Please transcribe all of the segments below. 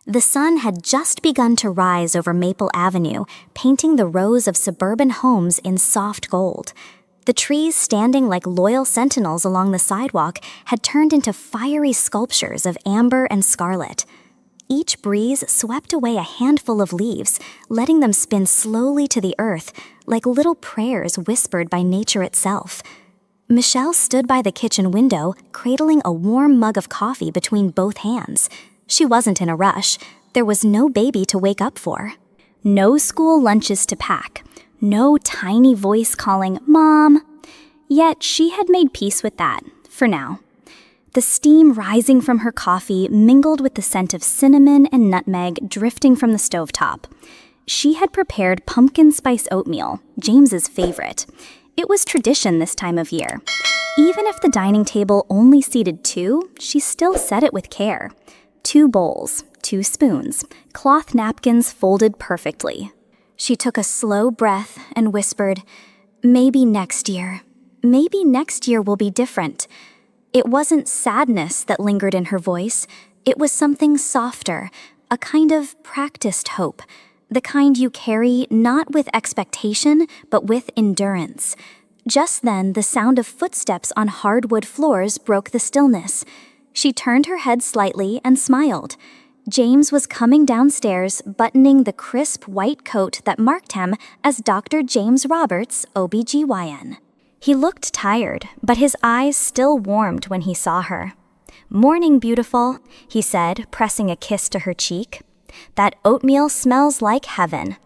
The sun had just begun to rise over Maple Avenue, painting the rows of suburban homes in soft gold. The trees standing like loyal sentinels along the sidewalk had turned into fiery sculptures of amber and scarlet. Each breeze swept away a handful of leaves, letting them spin slowly to the earth, like little prayers whispered by nature itself. Michelle stood by the kitchen window, cradling a warm mug of coffee between both hands. She wasn't in a rush. There was no baby to wake up for. No school lunches to pack. No tiny voice calling, "Mom." Yet she had made peace with that, for now. The steam rising from her coffee mingled with the scent of cinnamon and nutmeg drifting from the stovetop. She had prepared pumpkin spice oatmeal, James's favorite. It was tradition this time of year. Even if the dining table only seated two, she still set it with care. 2 bowls, 2 spoons, cloth napkins folded perfectly. She took a slow breath and whispered, "Maybe next year. Maybe next year will be different." It wasn't sadness that lingered in her voice. It was something softer, a kind of practiced hope, the kind you carry not with expectation, but with endurance. Just then, the sound of footsteps on hardwood floors broke the stillness. She turned her head slightly and smiled. James was coming downstairs, buttoning the crisp white coat that marked him as Dr. James Roberts, OBGYN. He looked tired, but his eyes still warmed when he saw her. "Morning, beautiful," he said, pressing a kiss to her cheek. "That oatmeal smells like heaven."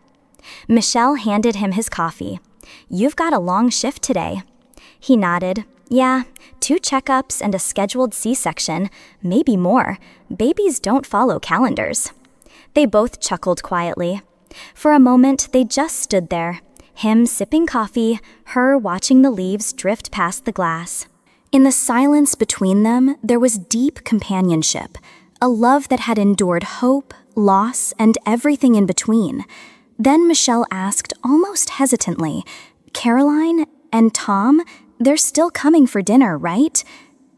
Michelle handed him his coffee. "You've got a long shift today." He nodded. "Yeah, 2 checkups and a scheduled C-section, maybe more. Babies don't follow calendars." They both chuckled quietly. For a moment, they just stood there, him sipping coffee, her watching the leaves drift past the glass. In the silence between them, there was deep companionship, a love that had endured hope, loss, and everything in between. Then Michelle asked almost hesitantly, "Caroline and Tom, they're still coming for dinner, right?"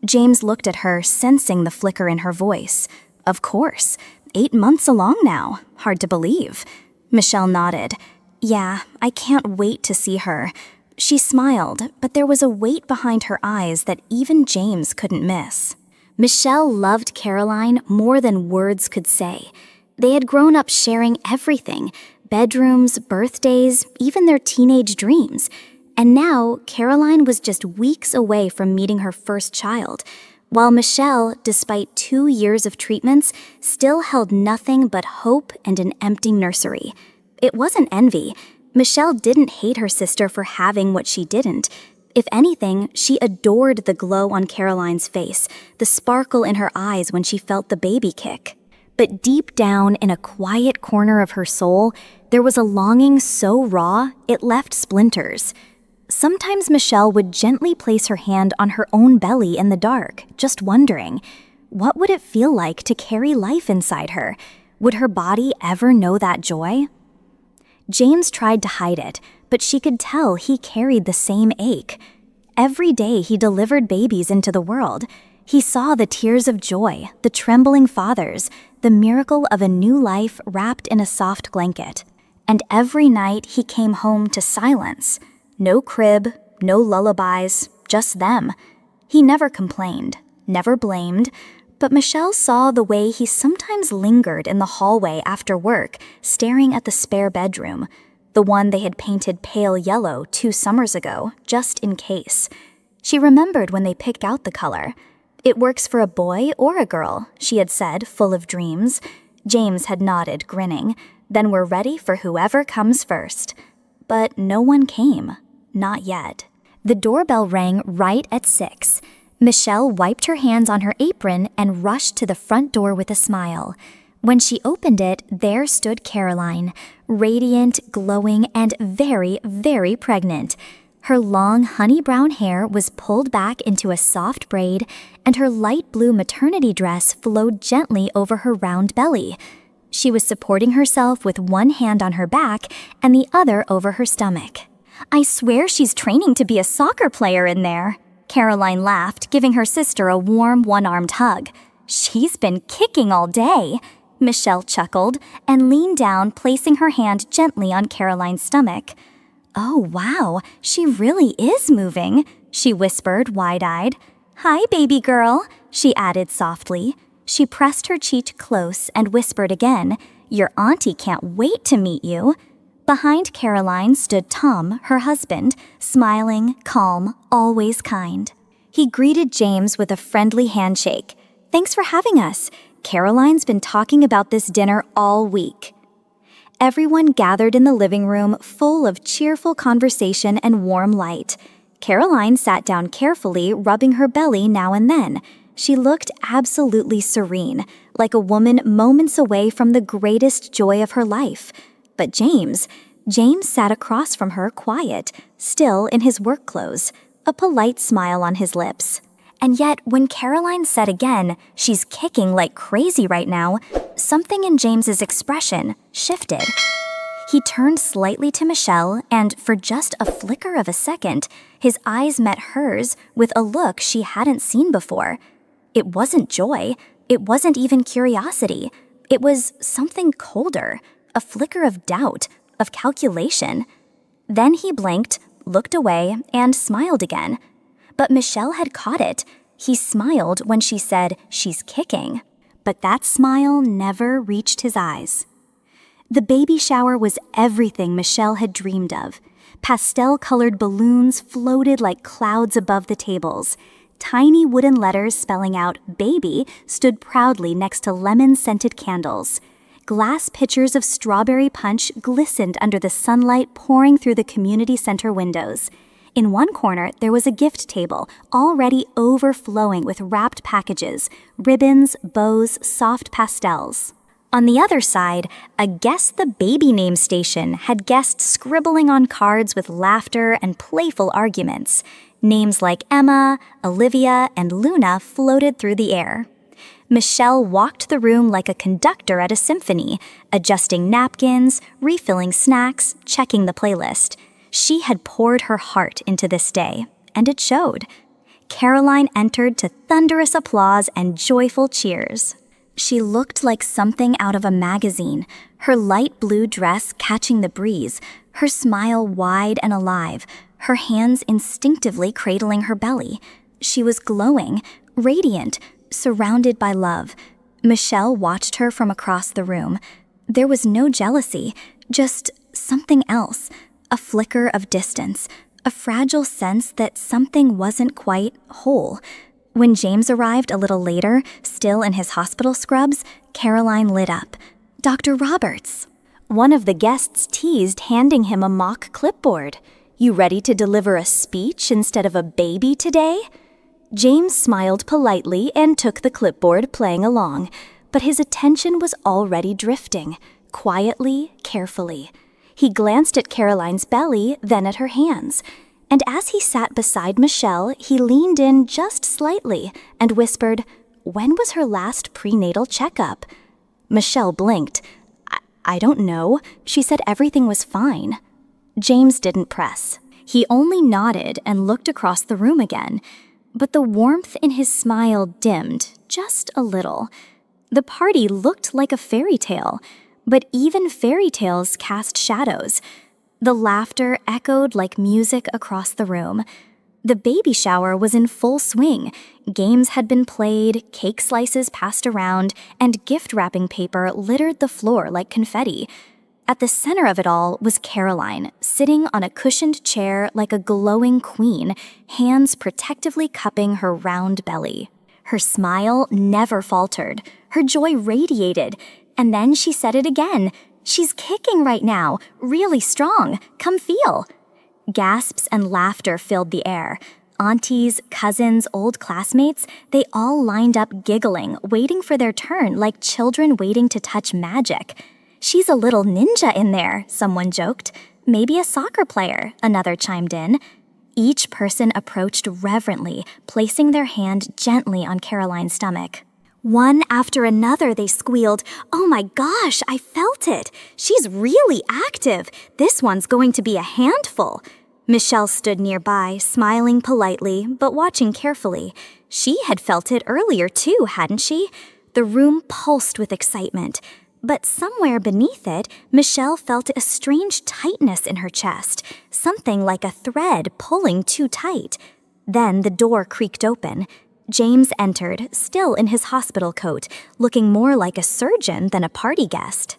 James looked at her, sensing the flicker in her voice. "Of course. 8 months along now. Hard to believe." Michelle nodded. "Yeah, I can't wait to see her." She smiled, but there was a weight behind her eyes that even James couldn't miss. Michelle loved Caroline more than words could say. They had grown up sharing everything, bedrooms, birthdays, even their teenage dreams. And now, Caroline was just weeks away from meeting her first child, while Michelle, despite 2 years of treatments, still held nothing but hope and an empty nursery. It wasn't envy. Michelle didn't hate her sister for having what she didn't. If anything, she adored the glow on Caroline's face, the sparkle in her eyes when she felt the baby kick. But deep down in a quiet corner of her soul, there was a longing so raw it left splinters. Sometimes Michelle would gently place her hand on her own belly in the dark, just wondering, what would it feel like to carry life inside her? Would her body ever know that joy? James tried to hide it, but she could tell he carried the same ache. Every day he delivered babies into the world. He saw the tears of joy, the trembling fathers, the miracle of a new life wrapped in a soft blanket. And every night he came home to silence. No crib, no lullabies, just them. He never complained, never blamed, but Michelle saw the way he sometimes lingered in the hallway after work, staring at the spare bedroom, the one they had painted pale yellow 2 summers ago, just in case. She remembered when they picked out the color. "It works for a boy or a girl," she had said, full of dreams. James had nodded, grinning. "Then we're ready for whoever comes first." But no one came. Not yet. The doorbell rang right at 6. Michelle wiped her hands on her apron and rushed to the front door with a smile. When she opened it, there stood Caroline, radiant, glowing, and very, very pregnant. Her long honey brown hair was pulled back into a soft braid, and her light blue maternity dress flowed gently over her round belly. She was supporting herself with one hand on her back and the other over her stomach. "I swear she's training to be a soccer player in there," Caroline laughed, giving her sister a warm, one-armed hug. "She's been kicking all day." Michelle chuckled and leaned down, placing her hand gently on Caroline's stomach. "Oh, wow, she really is moving," she whispered, wide-eyed. "Hi, baby girl," she added softly. She pressed her cheek close and whispered again, "Your auntie can't wait to meet you." Behind Caroline stood Tom, her husband, smiling, calm, always kind. He greeted James with a friendly handshake. "Thanks for having us. Caroline's been talking about this dinner all week." Everyone gathered in the living room, full of cheerful conversation and warm light. Caroline sat down carefully, rubbing her belly now and then. She looked absolutely serene, like a woman moments away from the greatest joy of her life. But James sat across from her, quiet, still in his work clothes, a polite smile on his lips. And yet, when Caroline said again, "She's kicking like crazy right now," something in James's expression shifted. He turned slightly to Michelle, and for just a flicker of a second, his eyes met hers with a look she hadn't seen before. It wasn't joy. It wasn't even curiosity. It was something colder, a flicker of doubt, of calculation. Then he blinked, looked away, and smiled again. But Michelle had caught it. He smiled when she said, "She's kicking." But that smile never reached his eyes. The baby shower was everything Michelle had dreamed of. Pastel-colored balloons floated like clouds above the tables. Tiny wooden letters spelling out "baby" stood proudly next to lemon-scented candles. Glass pitchers of strawberry punch glistened under the sunlight pouring through the community center windows. In one corner, there was a gift table, already overflowing with wrapped packages, ribbons, bows, soft pastels. On the other side, a Guess the Baby Name station had guests scribbling on cards with laughter and playful arguments. Names like Emma, Olivia, and Luna floated through the air. Michelle walked the room like a conductor at a symphony, adjusting napkins, refilling snacks, checking the playlist. She had poured her heart into this day, and it showed. Caroline entered to thunderous applause and joyful cheers. She looked like something out of a magazine, her light blue dress catching the breeze, her smile wide and alive, her hands instinctively cradling her belly. She was glowing, radiant, surrounded by love. Michelle watched her from across the room. There was no jealousy, just something else, a flicker of distance, a fragile sense that something wasn't quite whole. When James arrived a little later, still in his hospital scrubs, Caroline lit up. "Dr. Roberts." One of the guests teased, handing him a mock clipboard. "You ready to deliver a speech instead of a baby today?" James smiled politely and took the clipboard, playing along, but his attention was already drifting, quietly, carefully. He glanced at Caroline's belly, then at her hands. And as he sat beside Michelle, he leaned in just slightly and whispered, "When was her last prenatal checkup?" Michelle blinked. I don't know. She said everything was fine." James didn't press. He only nodded and looked across the room again. But the warmth in his smile dimmed, just a little. The party looked like a fairy tale, but even fairy tales cast shadows. The laughter echoed like music across the room. The baby shower was in full swing. Games had been played, cake slices passed around, and gift wrapping paper littered the floor like confetti. At the center of it all was Caroline, sitting on a cushioned chair like a glowing queen, hands protectively cupping her round belly. Her smile never faltered. Her joy radiated. And then she said it again. "She's kicking right now, really strong. Come feel." Gasps and laughter filled the air. Aunties, cousins, old classmates, they all lined up giggling, waiting for their turn like children waiting to touch magic. "She's a little ninja in there," someone joked. "Maybe a soccer player," another chimed in. Each person approached reverently, placing their hand gently on Caroline's stomach. One after another, they squealed, "Oh my gosh, I felt it! She's really active! This one's going to be a handful!" Michelle stood nearby, smiling politely, but watching carefully. She had felt it earlier too, hadn't she? The room pulsed with excitement, but somewhere beneath it, Michelle felt a strange tightness in her chest, something like a thread pulling too tight. Then the door creaked open. James entered, still in his hospital coat, looking more like a surgeon than a party guest.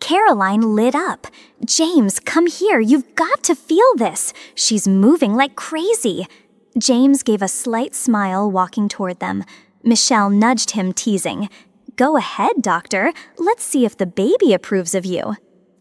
Caroline lit up. "James, come here. You've got to feel this. She's moving like crazy." James gave a slight smile, walking toward them. Michelle nudged him, teasing, "Go ahead, doctor. Let's see if the baby approves of you."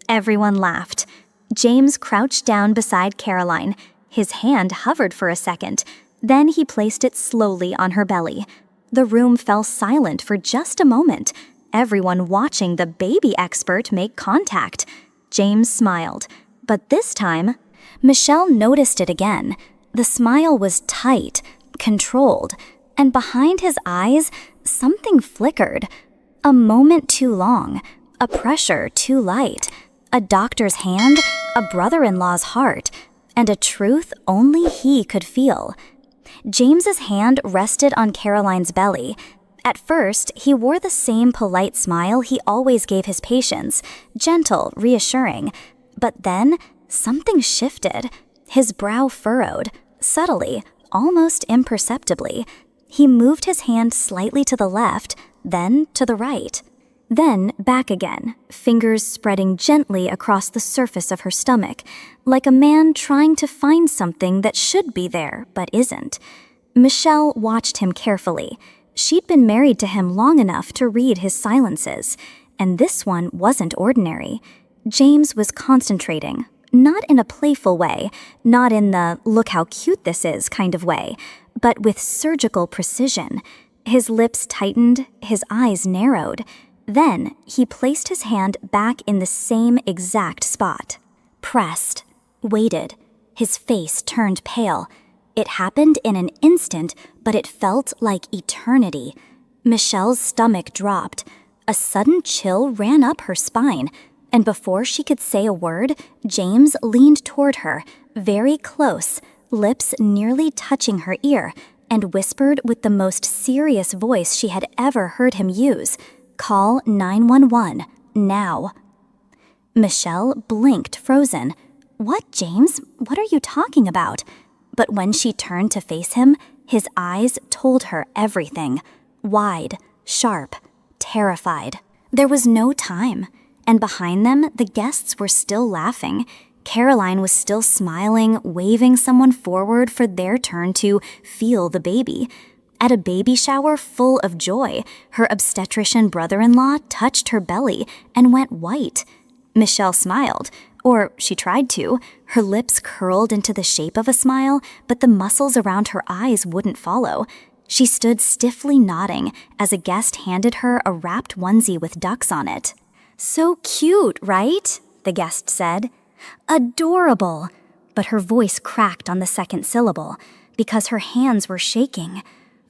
Everyone laughed. James crouched down beside Caroline. His hand hovered for a second. Then he placed it slowly on her belly. The room fell silent for just a moment, everyone watching the baby expert make contact. James smiled, but this time, Michelle noticed it again. The smile was tight, controlled, and behind his eyes, something flickered. A moment too long, a pressure too light, a doctor's hand, a brother-in-law's heart, and a truth only he could feel. James's hand rested on Caroline's belly. At first, he wore the same polite smile he always gave his patients, gentle, reassuring. But then, something shifted. His brow furrowed, subtly, almost imperceptibly. He moved his hand slightly to the left, then to the right. Then back again, fingers spreading gently across the surface of her stomach, like a man trying to find something that should be there but isn't. Michelle watched him carefully. She'd been married to him long enough to read his silences, and this one wasn't ordinary. James was concentrating, not in a playful way, not in the "look how cute this is" kind of way, but with surgical precision. His lips tightened, his eyes narrowed. Then he placed his hand back in the same exact spot. Pressed, waited. His face turned pale. It happened in an instant, but it felt like eternity. Michelle's stomach dropped. A sudden chill ran up her spine, and before she could say a word, James leaned toward her, very close, lips nearly touching her ear, and whispered with the most serious voice she had ever heard him use, "Call 911, now." Michelle blinked, frozen. "What, James? What are you talking about?" But when she turned to face him, his eyes told her everything. Wide, sharp, terrified. There was no time, and behind them, the guests were still laughing. Caroline was still smiling, waving someone forward for their turn to feel the baby. At a baby shower full of joy, her obstetrician brother-in-law touched her belly and went white. Michelle smiled, or she tried to. Her lips curled into the shape of a smile, but the muscles around her eyes wouldn't follow. She stood stiffly nodding as a guest handed her a wrapped onesie with ducks on it. "So cute, right?" the guest said. "Adorable." But her voice cracked on the second syllable because her hands were shaking.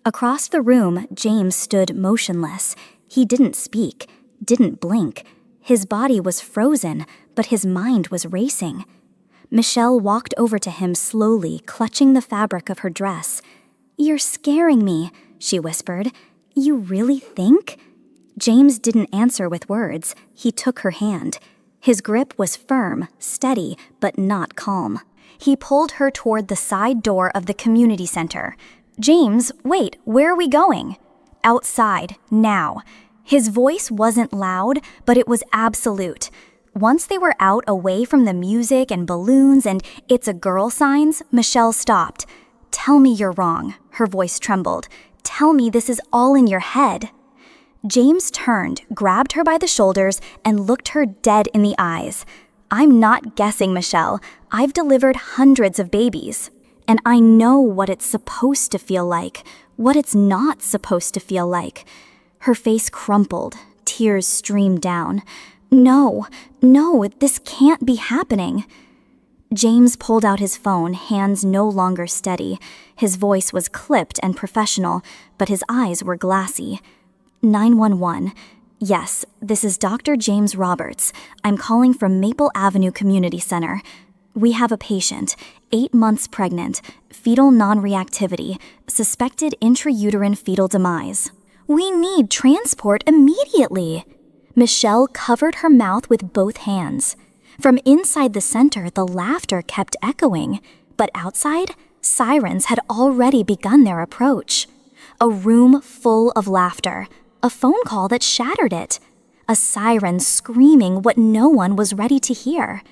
Across the room, James stood motionless. He didn't speak, didn't blink. His body was frozen, but his mind was racing. Michelle walked over to him slowly, clutching the fabric of her dress. "You're scaring me," she whispered. "You really think?" James didn't answer with words. He took her hand. His grip was firm, steady, but not calm. He pulled her toward the side door of the community center. "James, wait, where are we going?" "Outside, now." His voice wasn't loud, but it was absolute. Once they were out away from the music and balloons and "it's a girl" signs, Michelle stopped. "Tell me you're wrong." Her voice trembled. "Tell me this is all in your head." James turned, grabbed her by the shoulders, and looked her dead in the eyes. "I'm not guessing, Michelle. I've delivered hundreds of babies. And I know what it's supposed to feel like, what it's not supposed to feel like." Her face crumpled. Tears streamed down. No, this can't be happening." James pulled out his phone, hands no longer steady. His voice was clipped and professional, but his eyes were glassy. 911. "Yes, this is Dr. James Roberts. I'm calling from Maple Avenue Community Center. We have a patient, 8 months pregnant, fetal non-reactivity, suspected intrauterine fetal demise." We need transport immediately. Michelle covered her mouth with both hands. From inside the center, the laughter kept echoing, but outside, sirens had already begun their approach. A room full of laughter, a phone call that shattered it, a siren screaming what no one was ready to hear.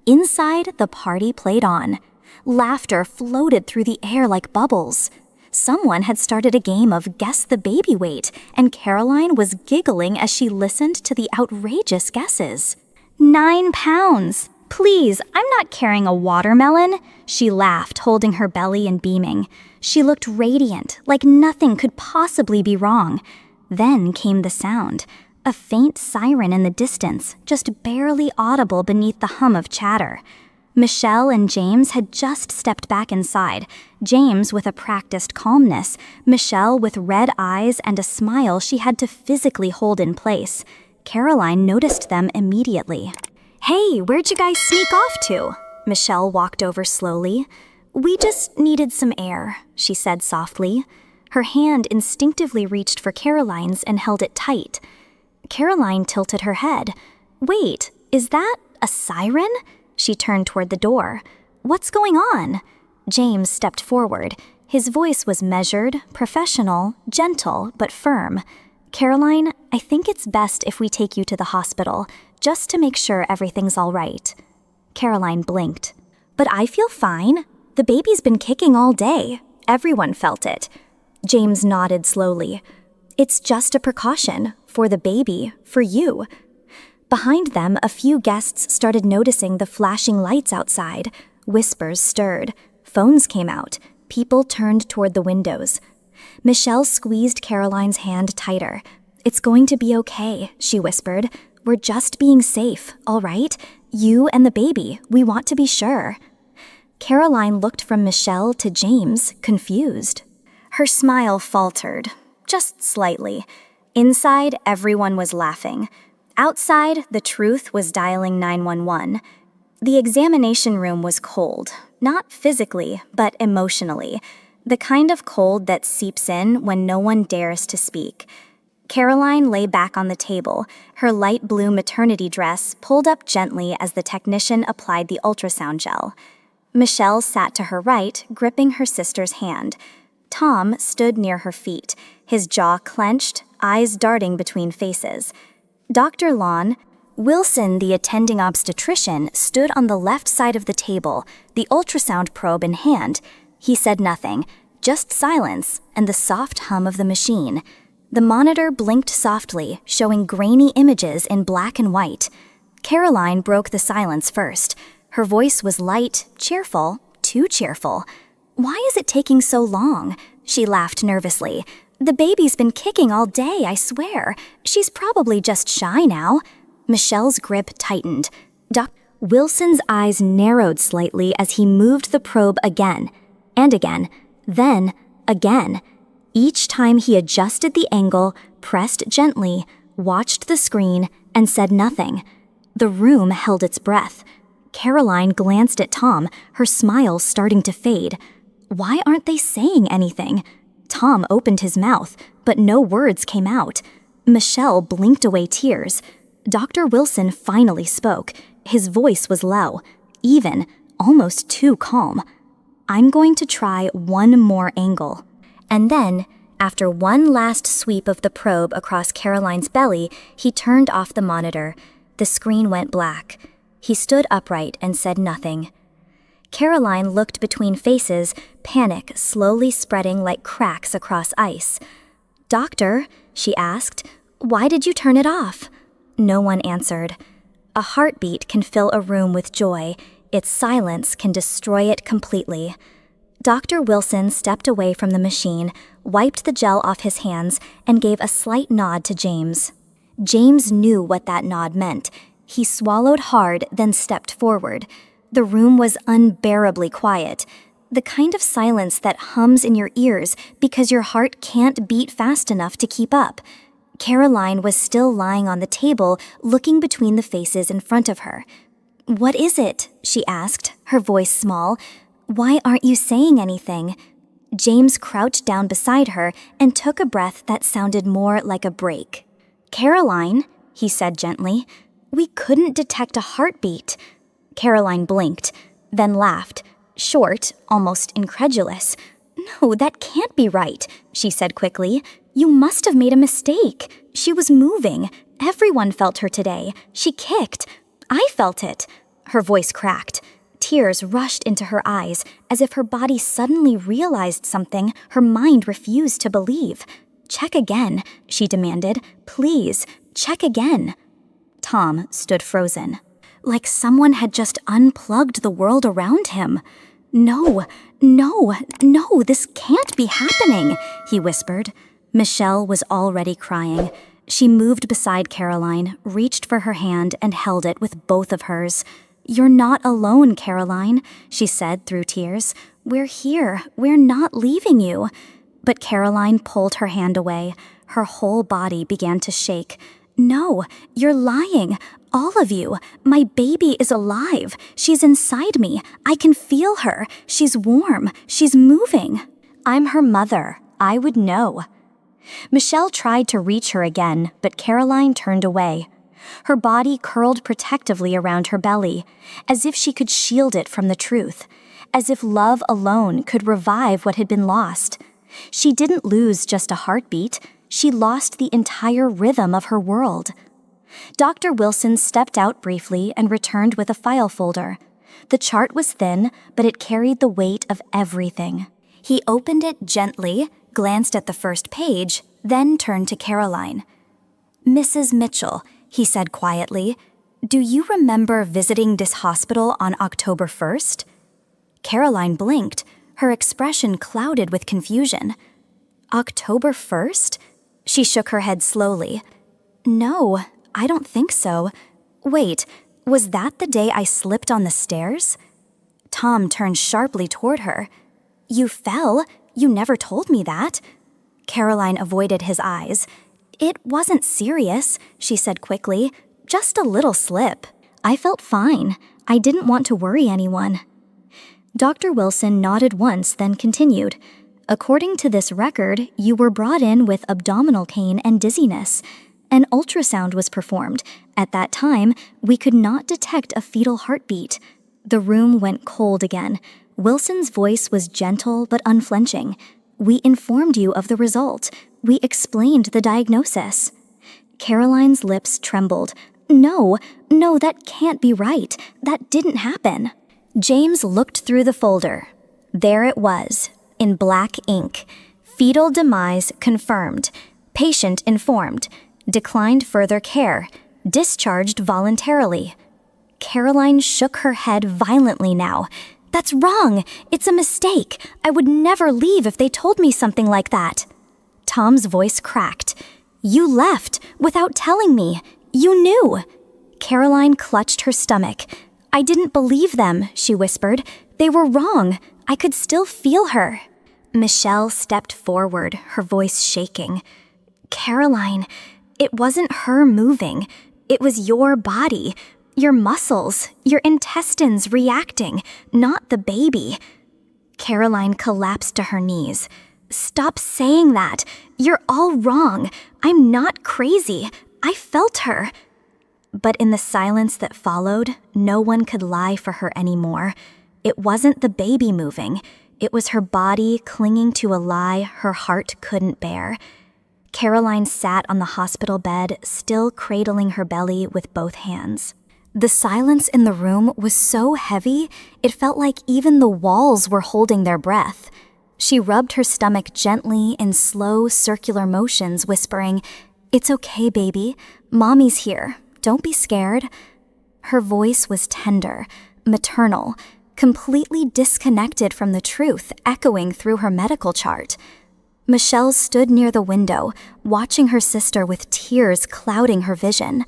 Inside, the party played on. Laughter floated through the air like bubbles. Someone had started a game of Guess the Baby Weight, and Caroline was giggling as she listened to the outrageous guesses. 9 pounds. Please, I'm not carrying a watermelon. She laughed, holding her belly and beaming. She looked radiant, like nothing could possibly be wrong. Then came the sound. A faint siren in the distance, just barely audible beneath the hum of chatter. Michelle and James had just stepped back inside, James with a practiced calmness, Michelle with red eyes and a smile she had to physically hold in place. Caroline noticed them immediately. "Hey, where'd you guys sneak off to?" Michelle walked over slowly. "We just needed some air," she said softly. Her hand instinctively reached for Caroline's and held it tight. Caroline tilted her head. "Wait, is that a siren?" She turned toward the door. "What's going on?" James stepped forward. His voice was measured, professional, gentle, but firm. "Caroline, I think it's best if we take you to the hospital, just to make sure everything's all right." Caroline blinked. "But I feel fine. The baby's been kicking all day. Everyone felt it." James nodded slowly. "It's just a precaution, for the baby, for you." Behind them, a few guests started noticing the flashing lights outside. Whispers stirred. Phones came out. People turned toward the windows. Michelle squeezed Caroline's hand tighter. "It's going to be okay," she whispered. "We're just being safe, all right? You and the baby, we want to be sure." Caroline looked from Michelle to James, confused. Her smile faltered, just slightly. Inside, everyone was laughing. Outside, the truth was dialing 911. The examination room was cold, not physically, but emotionally. The kind of cold that seeps in when no one dares to speak. Caroline lay back on the table, her light blue maternity dress pulled up gently as the technician applied the ultrasound gel. Michelle sat to her right, gripping her sister's hand. Tom stood near her feet, his jaw clenched, eyes darting between faces. Dr. Lon Wilson, the attending obstetrician, stood on the left side of the table, the ultrasound probe in hand. He said nothing, just silence and the soft hum of the machine. The monitor blinked softly, showing grainy images in black and white. Caroline broke the silence first. Her voice was light, cheerful, too cheerful. "Why is it taking so long?" She laughed nervously. "The baby's been kicking all day, I swear. She's probably just shy now." Michelle's grip tightened. Wilson's eyes narrowed slightly as he moved the probe again, and again, then again. Each time he adjusted the angle, pressed gently, watched the screen, and said nothing. The room held its breath. Caroline glanced at Tom, her smile starting to fade. Why aren't they saying anything? Tom opened his mouth, but no words came out. Michelle blinked away tears. Dr. Wilson finally spoke. His voice was low, even, almost too calm. "I'm going to try one more angle." And then, after one last sweep of the probe across Caroline's belly, he turned off the monitor. The screen went black. He stood upright and said nothing. Caroline looked between faces, panic slowly spreading like cracks across ice. "Doctor," she asked, "why did you turn it off?" No one answered. A heartbeat can fill a room with joy. Its silence can destroy it completely. Dr. Wilson stepped away from the machine, wiped the gel off his hands, and gave a slight nod to James. James knew what that nod meant. He swallowed hard, then stepped forward. The room was unbearably quiet, the kind of silence that hums in your ears because your heart can't beat fast enough to keep up. Caroline was still lying on the table, looking between the faces in front of her. "What is it?" she asked, her voice small. "Why aren't you saying anything?" James crouched down beside her and took a breath that sounded more like a break. "Caroline," he said gently, "we couldn't detect a heartbeat." Caroline blinked, then laughed, short, almost incredulous. "No, that can't be right," she said quickly. "You must have made a mistake. She was moving. Everyone felt her today. She kicked. I felt it." Her voice cracked. Tears rushed into her eyes, as if her body suddenly realized something her mind refused to believe. "Check again," she demanded. "Please, check again." Tom stood frozen, like someone had just unplugged the world around him. No, this can't be happening," he whispered. Michelle was already crying. She moved beside Caroline, reached for her hand, and held it with both of hers. "You're not alone, Caroline," she said through tears. "We're here. We're not leaving you." But Caroline pulled her hand away. Her whole body began to shake. "No, you're lying. All of you. My baby is alive. She's inside me. I can feel her. She's warm. She's moving. I'm her mother. I would know." Michelle tried to reach her again, but Caroline turned away. Her body curled protectively around her belly, as if she could shield it from the truth, as if love alone could revive what had been lost. She didn't lose just a heartbeat. She lost the entire rhythm of her world. Dr. Wilson stepped out briefly and returned with a file folder. The chart was thin, but it carried the weight of everything. He opened it gently, glanced at the first page, then turned to Caroline. "Mrs. Mitchell," he said quietly, "do you remember visiting this hospital on October 1st? Caroline blinked, her expression clouded with confusion. "October 1st? She shook her head slowly. "No, I don't think so. Wait, was that the day I slipped on the stairs?" Tom turned sharply toward her. "You fell? You never told me that." Caroline avoided his eyes. "It wasn't serious," she said quickly. "Just a little slip. I felt fine. I didn't want to worry anyone." Dr. Wilson nodded once, then continued. "According to this record, you were brought in with abdominal pain and dizziness. An ultrasound was performed. At that time, we could not detect a fetal heartbeat." The room went cold again. Wilson's voice was gentle but unflinching. "We informed you of the result. We explained the diagnosis." Caroline's lips trembled. No, that can't be right. That didn't happen." James looked through the folder. There it was, in black ink. "Fetal demise confirmed. Patient informed. Declined further care. Discharged voluntarily." Caroline shook her head violently now. "That's wrong. It's a mistake. I would never leave if they told me something like that." Tom's voice cracked. "You left without telling me. You knew." Caroline clutched her stomach. "I didn't believe them," she whispered. "They were wrong. I could still feel her." Michelle stepped forward, her voice shaking. "Caroline, it wasn't her moving. It was your body, your muscles, your intestines reacting, not the baby." Caroline collapsed to her knees. "Stop saying that. You're all wrong. I'm not crazy. I felt her." But in the silence that followed, no one could lie for her anymore. It wasn't the baby moving. It was her body clinging to a lie her heart couldn't bear. Caroline sat on the hospital bed, still cradling her belly with both hands. The silence in the room was so heavy, it felt like even the walls were holding their breath. She rubbed her stomach gently in slow, circular motions, whispering, "It's okay, baby. Mommy's here. Don't be scared." Her voice was tender, maternal, completely disconnected from the truth echoing through her medical chart. Michelle stood near the window, watching her sister with tears clouding her vision.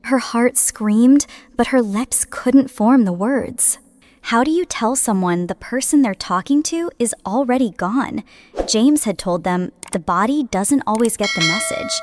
Her heart screamed, but her lips couldn't form the words. How do you tell someone the person they're talking to is already gone? James had told them the body doesn't always get the message.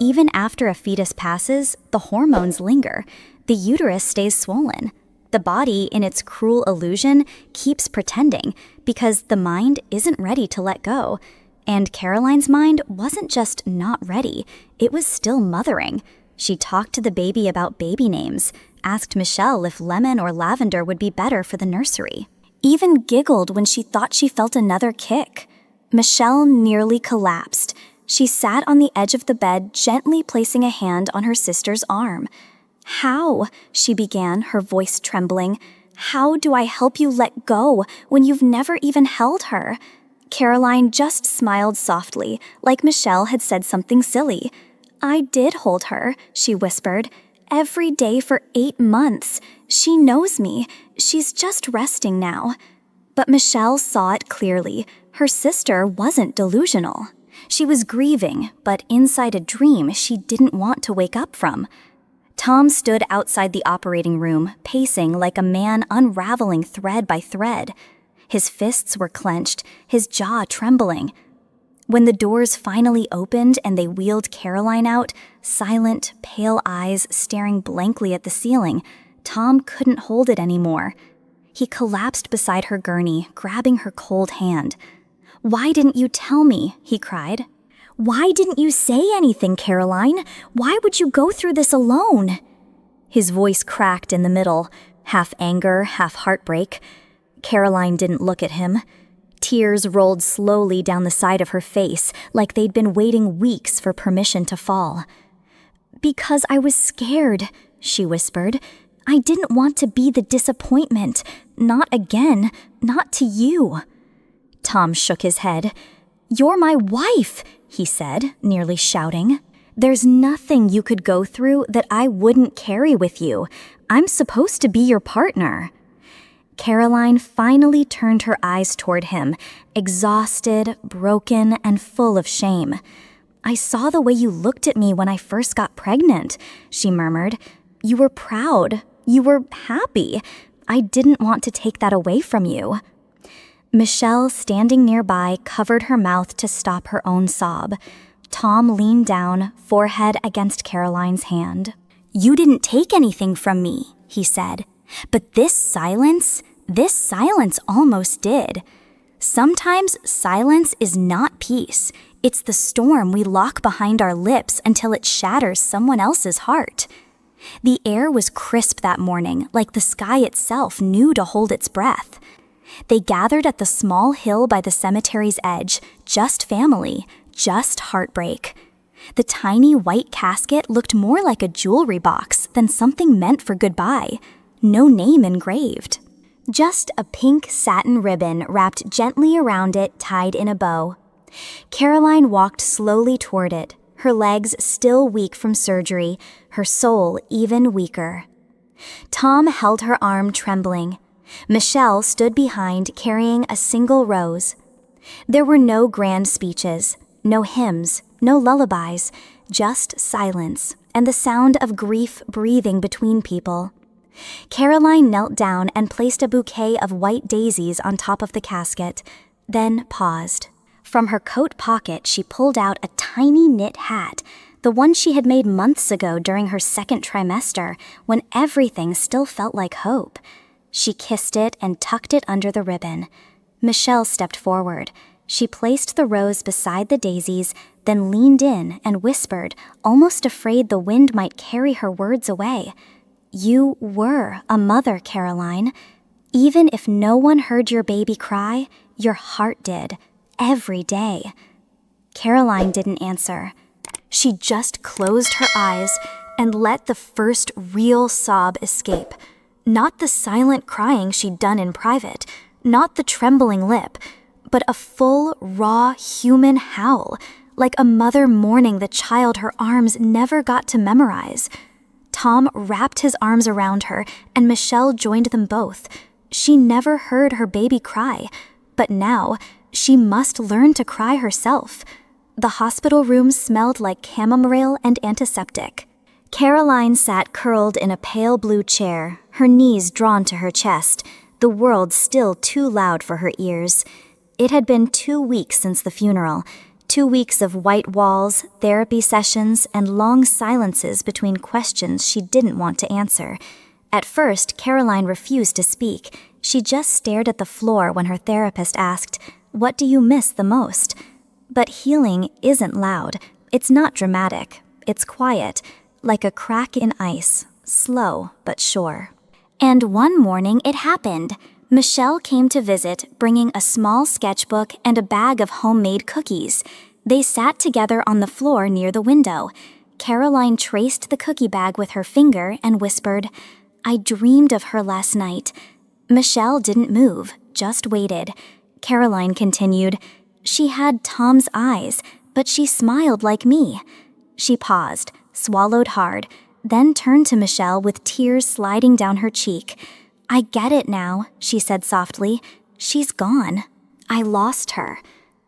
Even after a fetus passes, the hormones linger. The uterus stays swollen. The body, in its cruel illusion, keeps pretending because the mind isn't ready to let go. And Caroline's mind wasn't just not ready, it was still mothering. She talked to the baby about baby names, asked Michelle if lemon or lavender would be better for the nursery. Even giggled when she thought she felt another kick. Michelle nearly collapsed. She sat on the edge of the bed, gently placing a hand on her sister's arm. "How?" she began, her voice trembling. "How do I help you let go when you've never even held her?" Caroline just smiled softly, like Michelle had said something silly. "I did hold her," she whispered. "Every day for 8 months. She knows me. She's just resting now." But Michelle saw it clearly. Her sister wasn't delusional. She was grieving, but inside a dream she didn't want to wake up from. Tom stood outside the operating room, pacing like a man unraveling thread by thread. His fists were clenched, his jaw trembling. When the doors finally opened and they wheeled Caroline out, silent, pale eyes staring blankly at the ceiling, Tom couldn't hold it anymore. He collapsed beside her gurney, grabbing her cold hand. "Why didn't you tell me?" he cried. "Why didn't you say anything, Caroline? Why would you go through this alone?" His voice cracked in the middle, half anger, half heartbreak. Caroline didn't look at him. Tears rolled slowly down the side of her face, like they'd been waiting weeks for permission to fall. "Because I was scared," she whispered. "I didn't want to be the disappointment. Not again. Not to you." Tom shook his head. "You're my wife," he said, nearly shouting. "There's nothing you could go through that I wouldn't carry with you. I'm supposed to be your partner." Caroline finally turned her eyes toward him, exhausted, broken, and full of shame. "I saw the way you looked at me when I first got pregnant," she murmured. "You were proud. You were happy. I didn't want to take that away from you." Michelle, standing nearby, covered her mouth to stop her own sob. Tom leaned down, forehead against Caroline's hand. "You didn't take anything from me," he said. "But this silence almost did. Sometimes silence is not peace. It's the storm we lock behind our lips until it shatters someone else's heart." The air was crisp that morning, like the sky itself knew to hold its breath. They gathered at the small hill by the cemetery's edge, just family, just heartbreak. The tiny white casket looked more like a jewelry box than something meant for goodbye. No name engraved. Just a pink satin ribbon wrapped gently around it, tied in a bow. Caroline walked slowly toward it, her legs still weak from surgery, her soul even weaker. Tom held her arm, trembling. Michelle stood behind, carrying a single rose. There were no grand speeches, no hymns, no lullabies, just silence and the sound of grief breathing between people. Caroline knelt down and placed a bouquet of white daisies on top of the casket, then paused. From her coat pocket, she pulled out a tiny knit hat, the one she had made months ago during her second trimester, when everything still felt like hope. She kissed it and tucked it under the ribbon. Michelle stepped forward. She placed the rose beside the daisies, then leaned in and whispered, almost afraid the wind might carry her words away. "You were a mother, Caroline. Even if no one heard your baby cry, your heart did, every day." Caroline didn't answer. She just closed her eyes and let the first real sob escape. Not the silent crying she'd done in private, not the trembling lip, but a full, raw, human howl, like a mother mourning the child her arms never got to memorize. Tom wrapped his arms around her, and Michelle joined them both. She never heard her baby cry, but now she must learn to cry herself. The hospital room smelled like chamomile and antiseptic. Caroline sat curled in a pale blue chair, her knees drawn to her chest, the world still too loud for her ears. It had been 2 weeks since the funeral, 2 weeks of white walls, therapy sessions, and long silences between questions she didn't want to answer. At first, Caroline refused to speak. She just stared at the floor when her therapist asked, "What do you miss the most?" But healing isn't loud. It's not dramatic. It's quiet, like a crack in ice, slow but sure. And one morning it happened. Michelle came to visit, bringing a small sketchbook and a bag of homemade cookies. They sat together on the floor near the window. Caroline traced the cookie bag with her finger and whispered, "I dreamed of her last night." Michelle didn't move, just waited. Caroline continued, "She had Tom's eyes, but she smiled like me." She paused, swallowed hard, then turned to Michelle with tears sliding down her cheek. "I get it now," she said softly. "She's gone. I lost her."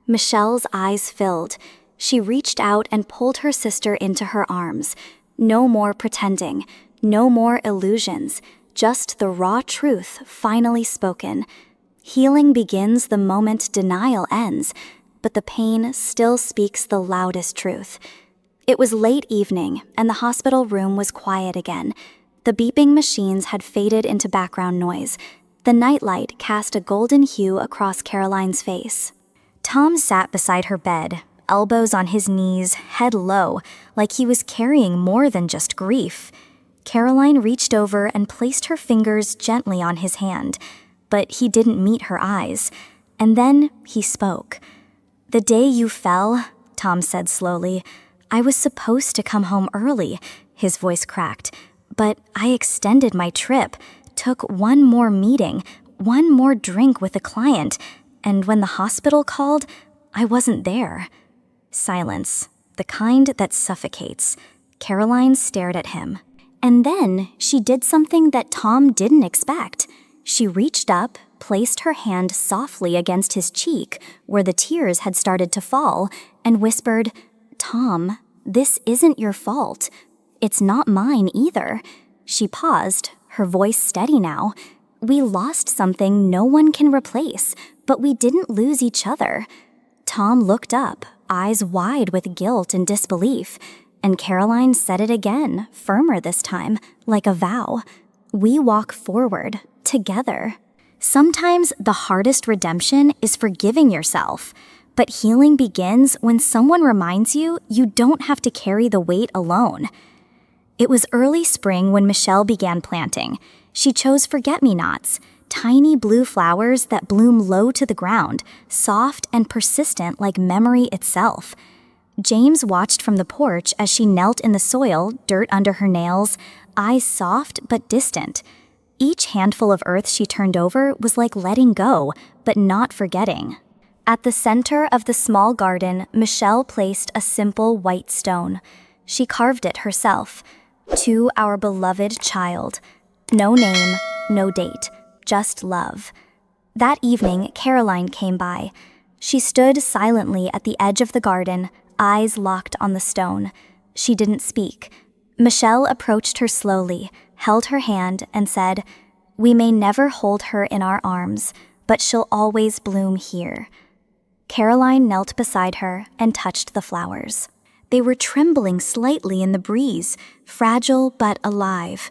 Michelle's eyes filled. She reached out and pulled her sister into her arms. No more pretending, no more illusions, just the raw truth finally spoken. Healing begins the moment denial ends, but the pain still speaks the loudest truth. It was late evening, and the hospital room was quiet again. The beeping machines had faded into background noise. The nightlight cast a golden hue across Caroline's face. Tom sat beside her bed, elbows on his knees, head low, like he was carrying more than just grief. Caroline reached over and placed her fingers gently on his hand, but he didn't meet her eyes. And then he spoke. "The day you fell," Tom said slowly, "I was supposed to come home early," his voice cracked, "but I extended my trip, took one more meeting, one more drink with a client, and when the hospital called, I wasn't there." Silence, the kind that suffocates. Caroline stared at him. And then she did something that Tom didn't expect. She reached up, placed her hand softly against his cheek, where the tears had started to fall, and whispered, "Tom, this isn't your fault. It's not mine either." She paused, her voice steady now. "We lost something no one can replace, but we didn't lose each other." Tom looked up, eyes wide with guilt and disbelief, and Caroline said it again, firmer this time, like a vow. "We walk forward, together." Sometimes the hardest redemption is forgiving yourself, but healing begins when someone reminds you you don't have to carry the weight alone. It was early spring when Michelle began planting. She chose forget-me-nots, tiny blue flowers that bloom low to the ground, soft and persistent like memory itself. James watched from the porch as she knelt in the soil, dirt under her nails, eyes soft but distant. Each handful of earth she turned over was like letting go, but not forgetting. At the center of the small garden, Michelle placed a simple white stone. She carved it herself. "To our beloved child." No name, no date, just love. That evening, Caroline came by. She stood silently at the edge of the garden, eyes locked on the stone. She didn't speak. Michelle approached her slowly, held her hand, and said, "We may never hold her in our arms, but she'll always bloom here." Caroline knelt beside her and touched the flowers. They were trembling slightly in the breeze, fragile but alive.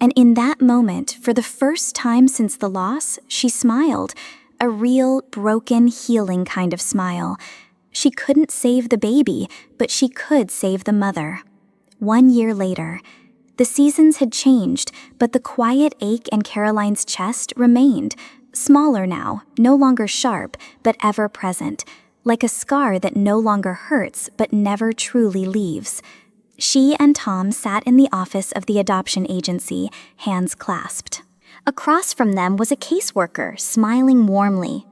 And in that moment, for the first time since the loss, she smiled, a real, broken, healing kind of smile. She couldn't save the baby, but she could save the mother. 1 year later, the seasons had changed, but the quiet ache in Caroline's chest remained, smaller now, no longer sharp, but ever present, like a scar that no longer hurts but never truly leaves. She and Tom sat in the office of the adoption agency, hands clasped. Across from them was a caseworker, smiling warmly.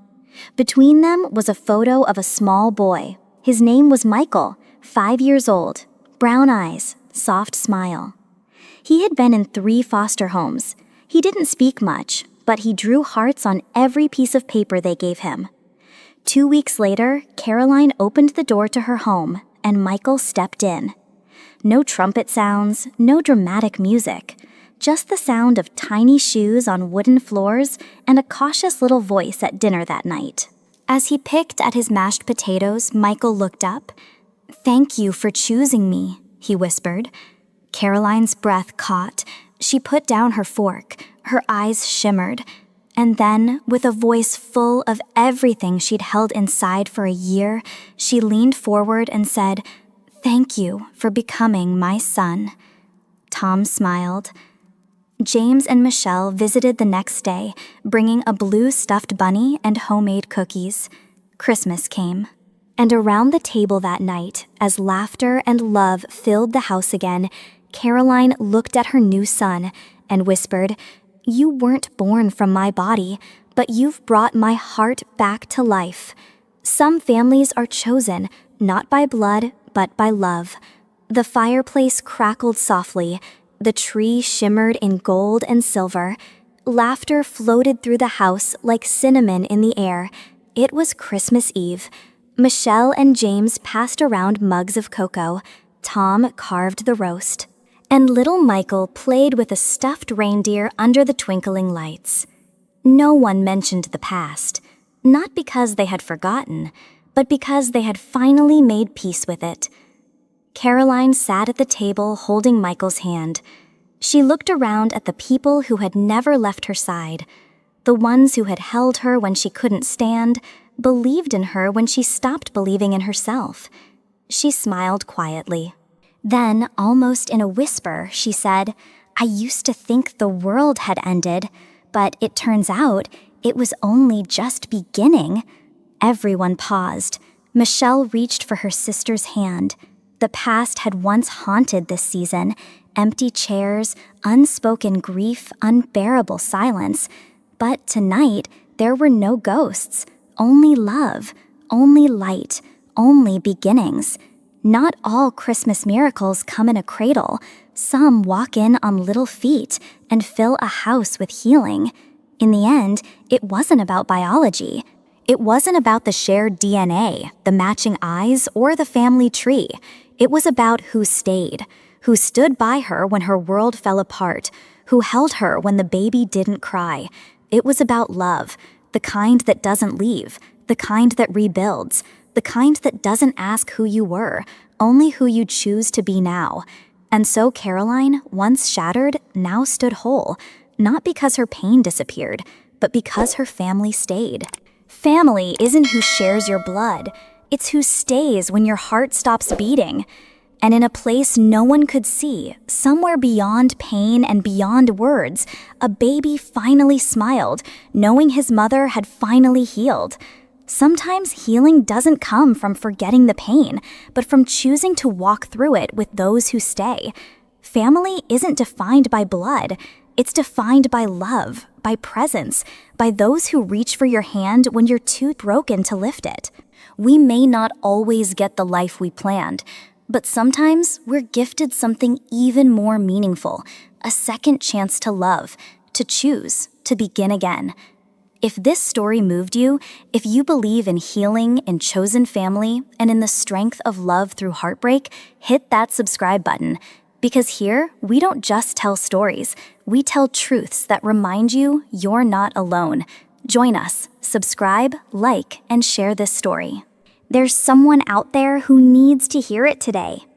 Between them was a photo of a small boy. His name was Michael, 5 years old, brown eyes, soft smile. He had been in 3 foster homes. He didn't speak much, but he drew hearts on every piece of paper they gave him. 2 weeks later, Caroline opened the door to her home, and Michael stepped in. No trumpet sounds, no dramatic music, just the sound of tiny shoes on wooden floors and a cautious little voice at dinner that night. As he picked at his mashed potatoes, Michael looked up. "Thank you for choosing me," he whispered. Caroline's breath caught. She put down her fork, her eyes shimmered, and then, with a voice full of everything she'd held inside for a year, she leaned forward and said, "Thank you for becoming my son." Tom smiled. James and Michelle visited the next day, bringing a blue stuffed bunny and homemade cookies. Christmas came. And around the table that night, as laughter and love filled the house again, Caroline looked at her new son and whispered, "You weren't born from my body, but you've brought my heart back to life." Some families are chosen, not by blood, but by love. The fireplace crackled softly. The tree shimmered in gold and silver. Laughter floated through the house like cinnamon in the air. It was Christmas Eve. Michelle and James passed around mugs of cocoa. Tom carved the roast. And little Michael played with a stuffed reindeer under the twinkling lights. No one mentioned the past, not because they had forgotten, but because they had finally made peace with it. Caroline sat at the table holding Michael's hand. She looked around at the people who had never left her side, the ones who had held her when she couldn't stand, believed in her when she stopped believing in herself. She smiled quietly. Then, almost in a whisper, she said, "I used to think the world had ended, but it turns out it was only just beginning." Everyone paused. Michelle reached for her sister's hand. The past had once haunted this season. Empty chairs, unspoken grief, unbearable silence. But tonight, there were no ghosts. Only love, only light, only beginnings. Not all Christmas miracles come in a cradle. Some walk in on little feet and fill a house with healing. In the end, it wasn't about biology. It wasn't about the shared DNA, the matching eyes, or the family tree. It was about who stayed, who stood by her when her world fell apart, who held her when the baby didn't cry. It was about love, the kind that doesn't leave, the kind that rebuilds, the kind that doesn't ask who you were, only who you choose to be now. And so Caroline, once shattered, now stood whole, not because her pain disappeared, but because her family stayed. Family isn't who shares your blood. It's who stays when your heart stops beating. And in a place no one could see, somewhere beyond pain and beyond words, a baby finally smiled, knowing his mother had finally healed. Sometimes healing doesn't come from forgetting the pain, but from choosing to walk through it with those who stay. Family isn't defined by blood. It's defined by love, by presence, by those who reach for your hand when you're too broken to lift it. We may not always get the life we planned, but sometimes we're gifted something even more meaningful, a second chance to love, to choose, to begin again. If this story moved you, if you believe in healing, in chosen family, and in the strength of love through heartbreak, hit that subscribe button. Because here, we don't just tell stories, we tell truths that remind you you're not alone. Join us, subscribe, like, and share this story. There's someone out there who needs to hear it today.